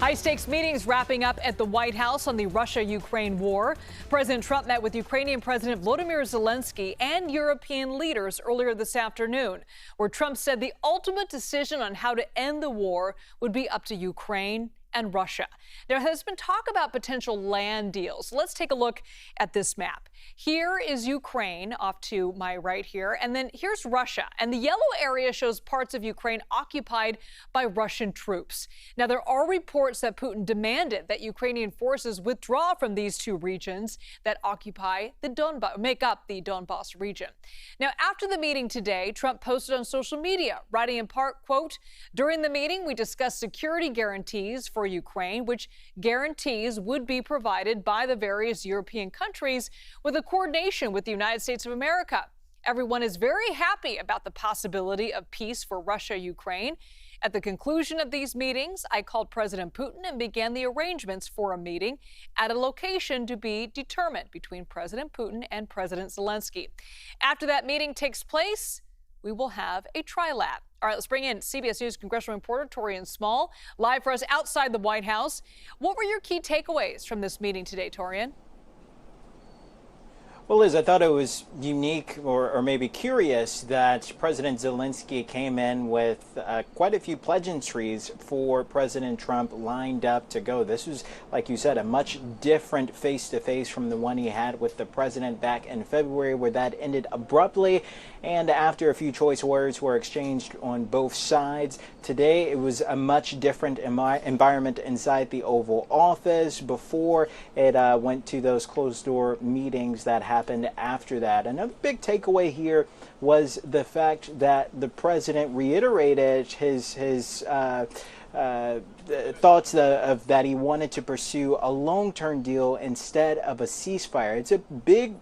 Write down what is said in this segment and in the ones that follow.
High-stakes meetings wrapping up at the White House on the Russia-Ukraine war. President Trump met with Ukrainian President Volodymyr Zelenskyy and European leaders earlier this afternoon, where Trump said the ultimate decision on how to end the war would be up to Ukraine and Russia. There has been talk about potential land deals. Let's take a look at this map. Here is Ukraine off to my right here, and then here's Russia. And the yellow area shows parts of Ukraine occupied by Russian troops. Now, there are reports that Putin demanded that Ukrainian forces withdraw from these two regions that occupy the Donbas, make up the Donbas region. Now, after the meeting today, Trump posted on social media, writing in part, quote, "During the meeting, we discussed security guarantees for Ukraine, which guarantees would be provided by the various European countries with a coordination with the United States of America. Everyone is very happy about the possibility of peace for Russia-Ukraine. At the conclusion of these meetings, I called President Putin and began the arrangements for a meeting at a location to be determined between President Putin and President Zelenskyy. After that meeting takes place, we will have a trilab." All right, let's bring in CBS News congressional reporter Taurean Small, live for us outside the White House. What were your key takeaways from this meeting today, Taurean? Well, Liz, I thought it was unique or maybe curious that President Zelenskyy came in with quite a few pleasantries for President Trump lined up to go. This was, like you said, a much different face-to-face from the one he had with the president back in February, where that ended abruptly and after a few choice words were exchanged on both sides. Today, it was a much different environment inside the Oval Office before it went to those closed-door meetings that happened after that. Another big takeaway here was the fact that the president reiterated his thoughts of that he wanted to pursue a long-term deal instead of a ceasefire. It's a big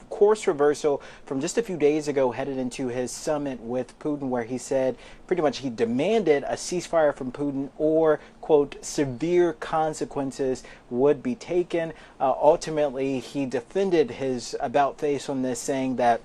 course reversal from just a few days ago headed into his summit with Putin, where he said pretty much he demanded a ceasefire from Putin or, quote, severe consequences would be taken. Ultimately, he defended his about-face on this, saying that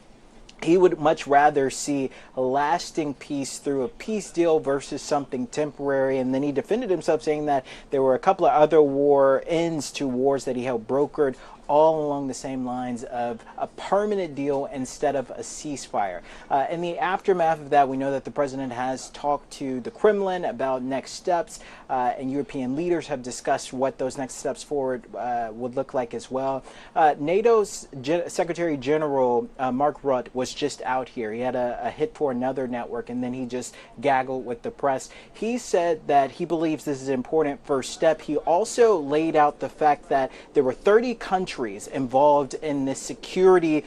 he would much rather see a lasting peace through a peace deal versus something temporary. And then he defended himself, saying that there were a couple of other ends to wars that he helped brokered, all along the same lines of a permanent deal instead of a ceasefire. In the aftermath of that, we know that the president has talked to the Kremlin about next steps, and European leaders have discussed what those next steps forward would look like as well. NATO's Secretary General Mark Rutte was just out here. He had a hit for another network, and then he just gaggled with the press. He said that he believes this is an important first step. He also laid out the fact that there were 30 countries involved in this security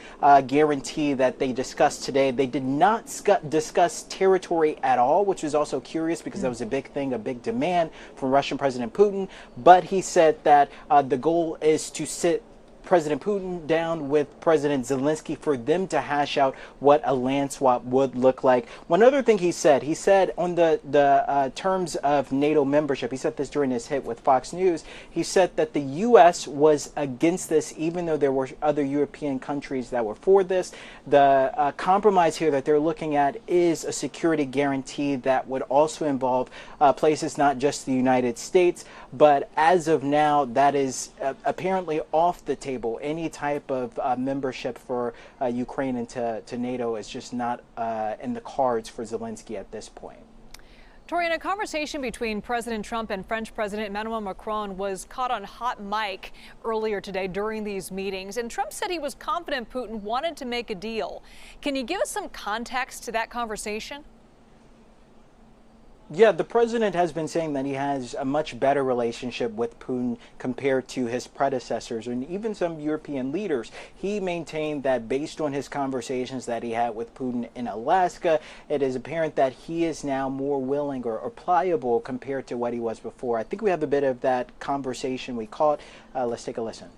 guarantee that they discussed today. They did not discuss territory at all, which was also curious because that was a big thing, a big demand from Russian President Putin. But he said that the goal is to sit President Putin down with President Zelenskyy for them to hash out what a land swap would look like. One other thing he said on the terms of NATO membership, he said this during his hit with Fox News, he said that the U.S. was against this, even though there were other European countries that were for this. The compromise here that they're looking at is a security guarantee that would also involve places not just the United States, but as of now, that is apparently off the table. Any type of membership for Ukraine into NATO is just not in the cards for Zelenskyy at this point. Taurean, a conversation between President Trump and French President Emmanuel Macron was caught on hot mic earlier today during these meetings, and Trump said he was confident Putin wanted to make a deal. Can you give us some context to that conversation? Yeah, the president has been saying that he has a much better relationship with Putin compared to his predecessors and even some European leaders. He maintained that based on his conversations that he had with Putin in Alaska, it is apparent that he is now more willing or pliable compared to what he was before. I think we have a bit of that conversation we caught. Let's take a listen.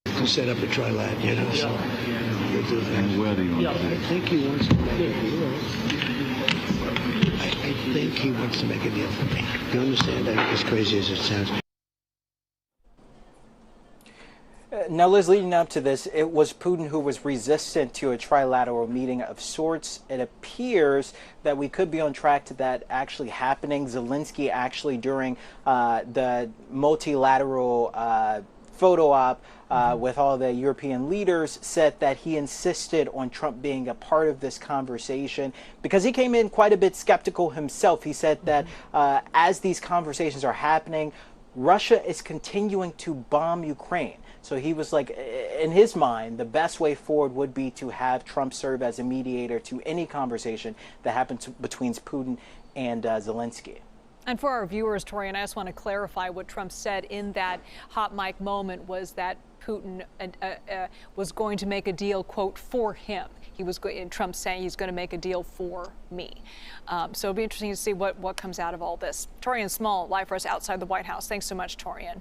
To set up a trilab, you know, so we'll do that. And where do you want to do I think he wants to make a deal. I think he wants to make a deal for me. You understand? As crazy as it sounds. Now, Liz, leading up to this, it was Putin who was resistant to a trilateral meeting of sorts. It appears that we could be on track to that actually happening. Zelenskyy actually, during the multilateral photo op with all the European leaders, said that he insisted on Trump being a part of this conversation because he came in quite a bit skeptical himself. He said that as these conversations are happening, Russia is continuing to bomb Ukraine. So he was like, in his mind, the best way forward would be to have Trump serve as a mediator to any conversation that happens between Putin and Zelenskyy. And for our viewers, Taurean, I just want to clarify what Trump said in that hot mic moment was that Putin was going to make a deal, quote, for him. Trump saying he's going to make a deal for me. So it'll be interesting to see what comes out of all this. Taurean Small, live for us outside the White House. Thanks so much, Taurean.